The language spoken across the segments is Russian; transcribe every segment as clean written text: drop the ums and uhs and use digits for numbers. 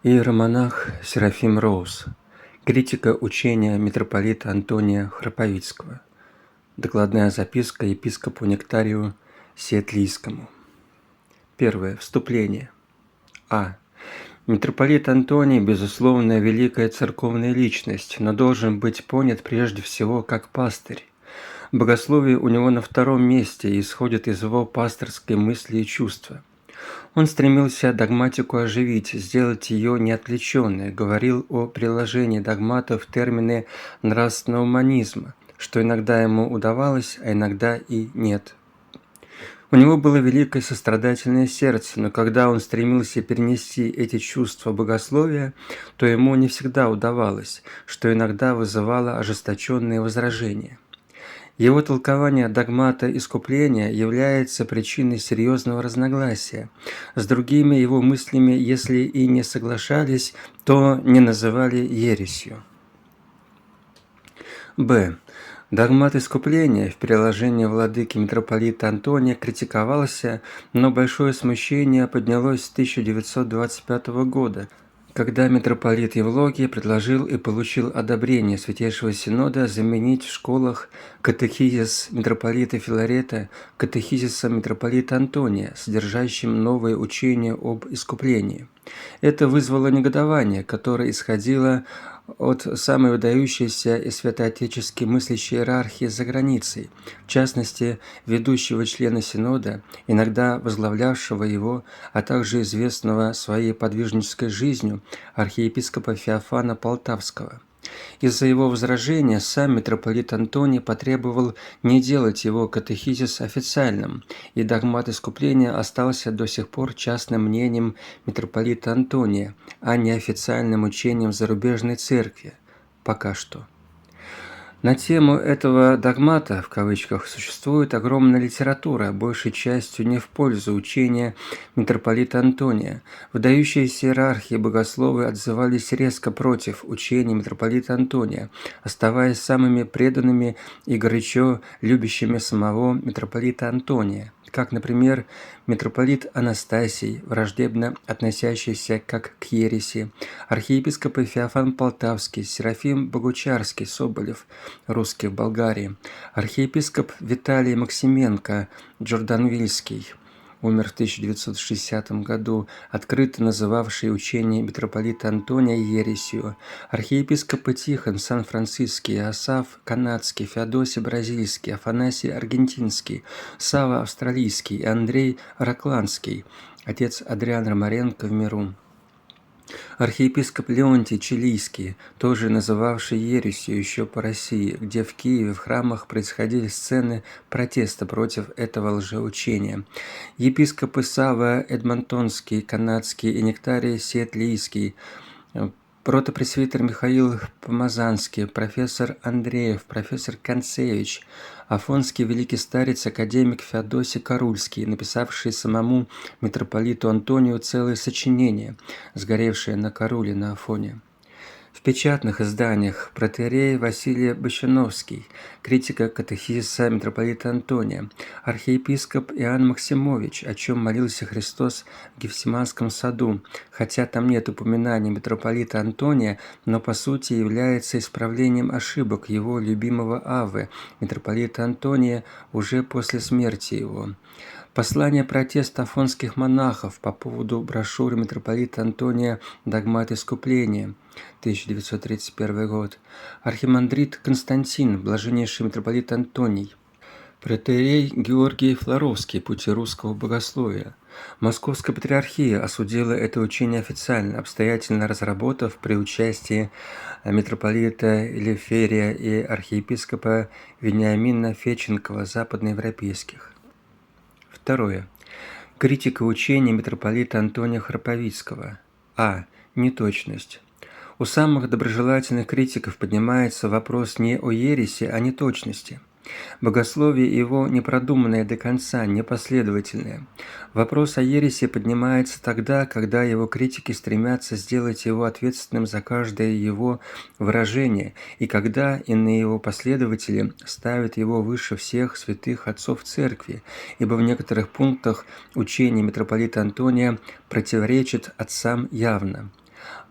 Иеромонах Серафим Роуз. Критика учения митрополита Антония Храповицкого. Докладная записка епископу Нектарию Сиэтлийскому. Первое. Вступление. А. Митрополит Антоний, безусловно, великая церковная личность, но должен быть понят прежде всего как пастырь. Богословие у него на втором месте и исходит из его пасторской мысли и чувства. Он стремился догматику оживить, сделать ее неотвлеченной, говорил о приложении догматов в термины нравственного гуманизма, что иногда ему удавалось, а иногда и нет. У него было великое сострадательное сердце, но когда он стремился перенести эти чувства в богословие, то ему не всегда удавалось, что иногда вызывало ожесточенные возражения. Его толкование догмата искупления является причиной серьезного разногласия. С другими его мыслями, если и не соглашались, то не называли ересью. Б. Догмат искупления в переложении владыки митрополита Антония критиковался, но большое смущение поднялось с 1925 года, когда митрополит Евлогий предложил и получил одобрение Святейшего Синода заменить в школах катехизис митрополита Филарета катехизисом митрополита Антония, содержащим новое учение об искуплении. Это вызвало негодование, которое исходило от самой выдающейся и святоотечески мыслящей иерархии за границей, в частности, ведущего члена Синода, иногда возглавлявшего его, а также известного своей подвижнической жизнью архиепископа Феофана Полтавского. Из-за его возражения сам митрополит Антоний потребовал не делать его катехизис официальным, и догмат искупления остался до сих пор частным мнением митрополита Антония, а не официальным учением зарубежной церкви. Пока что. На тему этого «догмата» в кавычках существует огромная литература, большей частью не в пользу учения митрополита Антония. Выдающиеся иерархии богословы отзывались резко против учения митрополита Антония, оставаясь самыми преданными и горячо любящими самого митрополита Антония, как, например, митрополит Анастасий, враждебно относящийся как к ереси, архиепископы Феофан Полтавский, Серафим Богучарский, Соболев, русский в Болгарии, архиепископ Виталий Максименко, Джорданвильский, умер в 1960 году, открыто называвший учение митрополита Антония ересью, архиепископы Тихон Сан-Франциский, Асаф Канадский, Феодосий Бразильский, Афанасий Аргентинский, Сава Австралийский и Андрей Ракланский, отец Адриан Ромаренко в миру. Архиепископ Леонтий Чилийский, тоже называвший ересью еще по России, где в Киеве в храмах происходили сцены протеста против этого лжеучения. Епископы Сава Эдмонтонский, Канадский и Нектарий Сиэтлийский, протопресвитер Михаил Помазанский, профессор Андреев, профессор Концевич, афонский великий старец, академик Феодосий Карульский, написавший самому митрополиту Антонию целое сочинение, сгоревшее на Каруле на Афоне. В печатных изданиях протоиерей Василий Бощановский, критика катехизиса митрополита Антония, архиепископ Иоанн Максимович, о чем молился Христос в Гефсиманском саду, хотя там нет упоминания митрополита Антония, но по сути является исправлением ошибок его любимого Аввы, митрополита Антония, уже после смерти его. Послание протеста афонских монахов по поводу брошюры митрополита Антония «Догмат искупления», 1931 год. Архимандрит Константин, блаженнейший митрополит Антоний. Протоиерей Георгий Флоровский, пути русского богословия. Московская патриархия осудила это учение официально, обстоятельно разработав при участии митрополита Елеферия и архиепископа Вениамина Феченкова западноевропейских. Второе. Критика учения митрополита Антония Храповицкого. А. Неточность. У самых доброжелательных критиков поднимается вопрос не о ереси, а неточности. Богословие его непродуманное до конца, непоследовательное. Вопрос о ереси поднимается тогда, когда его критики стремятся сделать его ответственным за каждое его выражение, и когда иные его последователи ставят его выше всех святых отцов церкви, ибо в некоторых пунктах учение митрополита Антония противоречит отцам явно.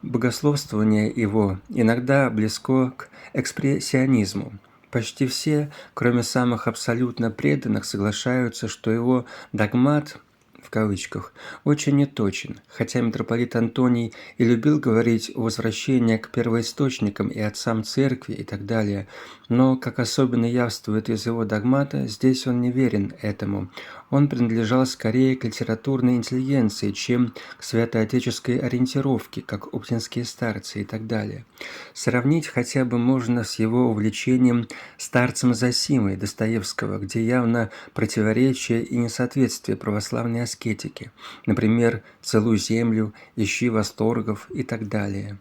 Богословствование его иногда близко к экспрессионизму. Почти все, кроме самых абсолютно преданных, соглашаются, что его «догмат» в кавычках очень неточен, хотя митрополит Антоний и любил говорить о возвращении к первоисточникам и отцам церкви и так далее, но, как особенно явствует из его догмата, здесь он не верен этому. Он принадлежал скорее к литературной интеллигенции, чем к святоотеческой ориентировке, как оптинские старцы и так далее. Сравнить хотя бы можно с его увлечением старцем Зосимой Достоевского, где явно противоречие и несоответствие православной аскетики, например, «Целуй землю», «Ищи восторгов» и так далее.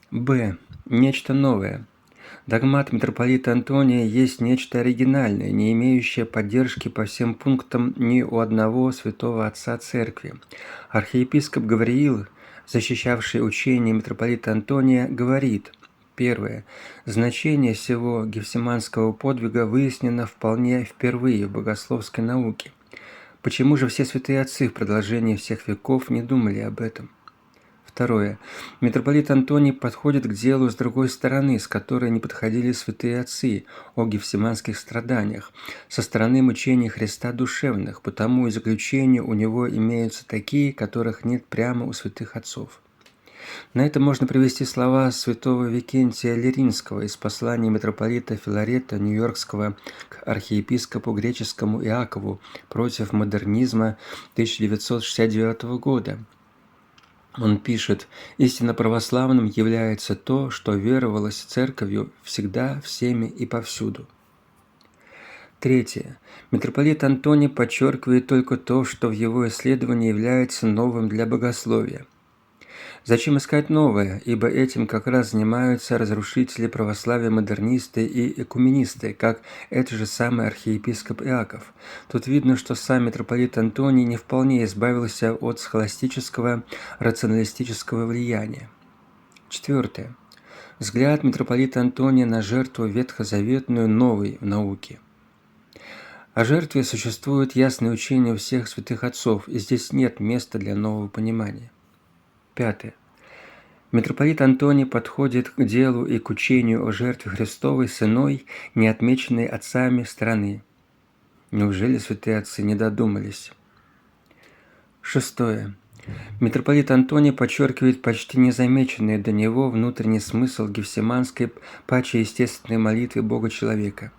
Б. Нечто новое. Догмат митрополита Антония есть нечто оригинальное, не имеющее поддержки по всем пунктам ни у одного святого отца церкви. Архиепископ Гавриил, защищавший учение митрополита Антония, говорит: первое. Значение всего гефсиманского подвига выяснено вполне впервые в богословской науке. Почему же все святые отцы в продолжении всех веков не думали об этом? Второе. Митрополит Антоний подходит к делу с другой стороны, с которой не подходили святые отцы, о гефсиманских страданиях, со стороны мучений Христа душевных, потому и заключения у него имеются такие, которых нет прямо у святых отцов. На это можно привести слова святого Викентия Лиринского из послания митрополита Филарета Нью-Йоркского к архиепископу греческому Иакову против модернизма 1969 года. Он пишет: «Истинно православным является то, что веровалось церковью всегда, всеми и повсюду». Третье. Митрополит Антоний подчеркивает только то, что в его исследовании является новым для богословия. Зачем искать новое, ибо этим как раз занимаются разрушители православия, модернисты и экуменисты, как это же самый архиепископ Иаков. Тут видно, что сам митрополит Антоний не вполне избавился от схоластического, рационалистического влияния. Четвертое. Взгляд митрополита Антония на жертву ветхозаветную новый в науке. О жертве существует ясное учение у всех святых отцов, и здесь нет места для нового понимания. Пятое. Митрополит Антоний подходит к делу и к учению о жертве Христовой с иной, не отмеченной отцами стороны. Неужели святые отцы не додумались? Шестое. Митрополит Антоний подчеркивает почти незамеченный до него внутренний смысл гефсиманской пачеестественной молитвы Бога-человека.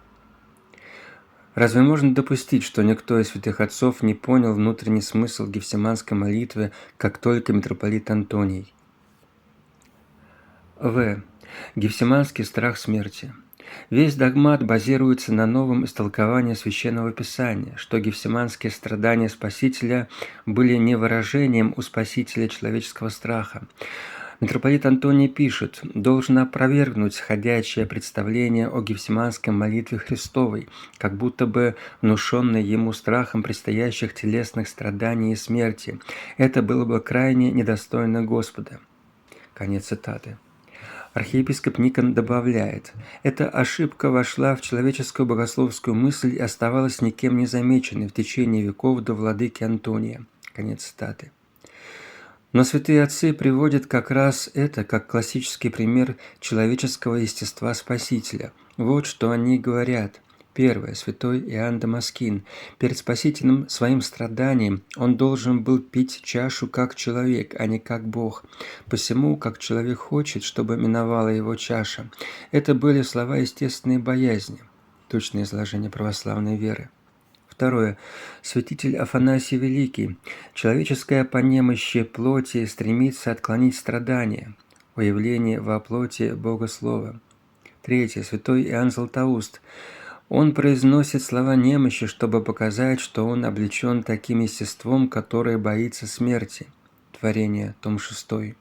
Разве можно допустить, что никто из святых отцов не понял внутренний смысл гефсиманской молитвы, как только митрополит Антоний? В. Гефсиманский страх смерти. Весь догмат базируется на новом истолковании Священного Писания, что гефсиманские страдания Спасителя были не выражением у Спасителя человеческого страха. Митрополит Антоний пишет: «Должен опровергнуть ходячее представление о гефсиманской молитве Христовой, как будто бы внушенной ему страхом предстоящих телесных страданий и смерти. Это было бы крайне недостойно Господа». Конец цитаты. Архиепископ Никон добавляет: «Эта ошибка вошла в человеческую богословскую мысль и оставалась никем не замеченной в течение веков до владыки Антония». Конец цитаты. Но святые отцы приводят как раз это как классический пример человеческого естества Спасителя. Вот что они говорят. Первое. Святой Иоанн Дамаскин. Перед спасительным своим страданием он должен был пить чашу как человек, а не как Бог. Посему, как человек хочет, чтобы миновала его чаша. Это были слова естественной боязни. Точное изложение православной веры. Второе. Святитель Афанасий Великий. Человеческое по немощи плоти стремится отклонить страдания. Уявление во плоти Бога Слова. Третье. Святой Иоанн Златоуст. Он произносит слова немощи, чтобы показать, что он облечен таким естеством, которое боится смерти. Творение, том 6.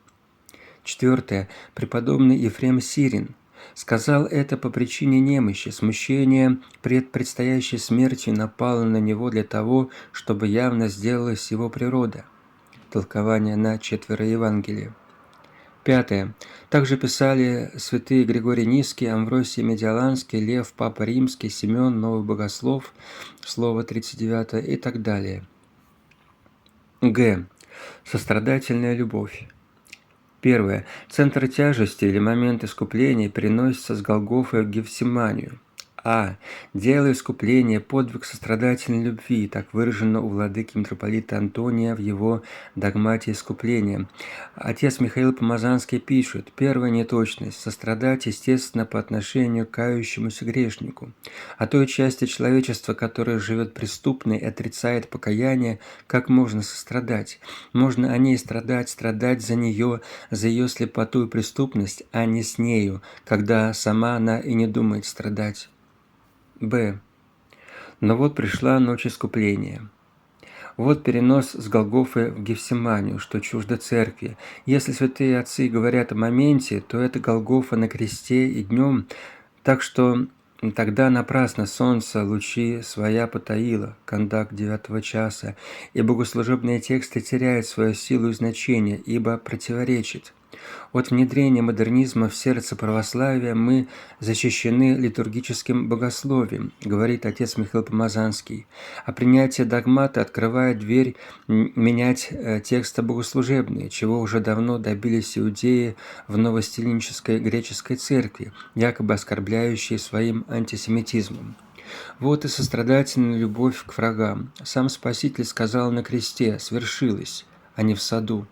Четвертое. Преподобный Ефрем Сирин. Сказал это по причине немощи, смущение пред предстоящей смертью напало на него для того, чтобы явно сделалась его природа. Толкование на 4 Евангелия. Пятое. Также писали святые Григорий Низкий, Амвросий Медиаланский, Лев, Папа Римский, Симеон, Новый Богослов, Слово 39 и так далее. Г. Сострадательная любовь. Первое. Центр тяжести или момент искупления переносится с Голгофы в Гефсиманию. А. Дело искупления – подвиг сострадательной любви, так выражено у владыки митрополита Антония в его догмате искупления. Отец Михаил Помазанский пишет: первая неточность – сострадать, естественно, по отношению к кающемуся грешнику. А той части человечества, которая живет преступно и отрицает покаяние, как можно сострадать? Можно о ней страдать за нее, за ее слепоту и преступность, а не с нею, когда сама она и не думает страдать. Б. Но вот пришла ночь искупления. Вот перенос с Голгофы в Гефсиманию, что чуждо церкви. Если святые отцы говорят о моменте, то это Голгофа на кресте и днем, так что тогда напрасно солнце лучи своя потаило, кондак 9 часа, и богослужебные тексты теряют свою силу и значение, ибо противоречит. От внедрения модернизма в сердце православия мы защищены литургическим богословием, говорит отец Михаил Помазанский, а принятие догмата открывает дверь менять тексты богослужебные, чего уже давно добились иудеи в новостилинической греческой церкви, якобы оскорбляющие своим антисемитизмом. Вот и сострадательная любовь к врагам. Сам Спаситель сказал на кресте: «Свершилось», а не в саду.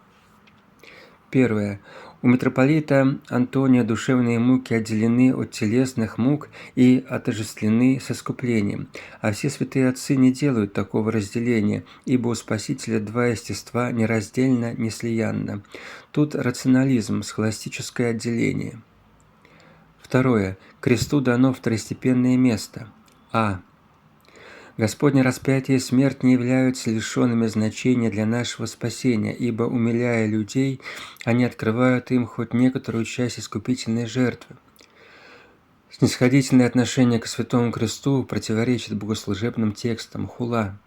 Первое. У митрополита Антония душевные муки отделены от телесных мук и отождествлены с искуплением, а все святые отцы не делают такого разделения, ибо у Спасителя два естества нераздельно, неслиянно. Тут рационализм, схоластическое отделение. Второе. Кресту дано второстепенное место. А. Господне распятие и смерть не являются лишенными значения для нашего спасения, ибо, умиляя людей, они открывают им хоть некоторую часть искупительной жертвы. Снисходительное отношение к Святому Кресту противоречит богослужебным текстам хула.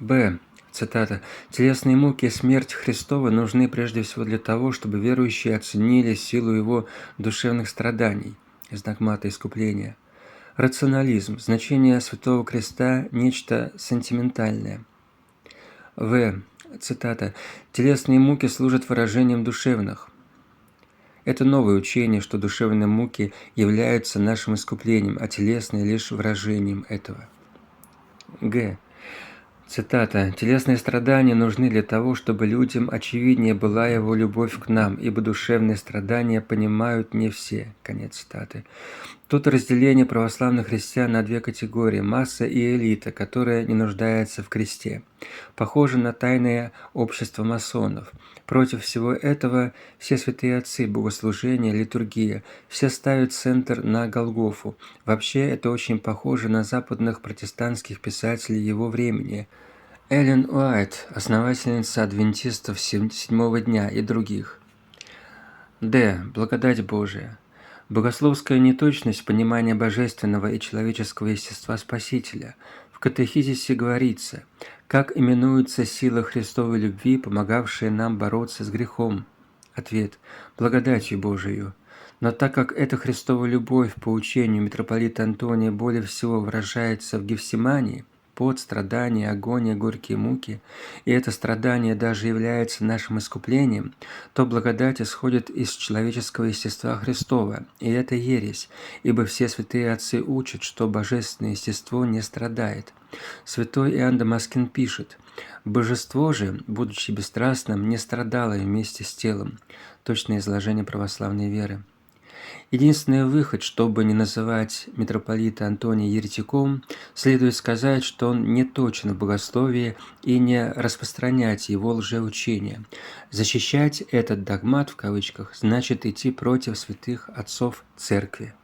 Б. Цитата. «Телесные муки и смерть Христова нужны прежде всего для того, чтобы верующие оценили силу Его душевных страданий» из догмата искупления. Рационализм. Значение Святого Креста – нечто сентиментальное. В. Цитата. «Телесные муки служат выражением душевных». Это новое учение, что душевные муки являются нашим искуплением, а телесные – лишь выражением этого. Г. Цитата. «Телесные страдания нужны для того, чтобы людям очевиднее была его любовь к нам, ибо душевные страдания понимают не все». Конец цитаты. Тут разделение православных христиан на две категории – масса и элита, которая не нуждается в кресте. Похоже на тайное общество масонов. Против всего этого все святые отцы, богослужение, литургия, все ставят центр на Голгофу. Вообще это очень похоже на западных протестантских писателей его времени. Эллен Уайт, основательница адвентистов седьмого дня и других. Д. Благодать Божия. Богословская неточность понимания божественного и человеческого естества Спасителя. В катехизисе говорится: как именуется сила Христовой любви, помогавшая нам бороться с грехом? Ответ: благодатью Божию. Но так как эта Христова любовь по учению митрополита Антония более всего выражается в Гефсимании, пот, страдания, агония, горькие муки, и это страдание даже является нашим искуплением, то благодать исходит из человеческого естества Христова, и это ересь, ибо все святые отцы учат, что божественное естество не страдает. Святой Иоанн Дамаскин пишет: «Божество же, будучи бесстрастным, не страдало вместе с телом». Точное изложение православной веры. Единственный выход, чтобы не называть митрополита Антония еретиком, следует сказать, что он не точен в богословии и не распространять его лжеучения. Защищать этот «догмат» в кавычках значит идти против святых отцов церкви.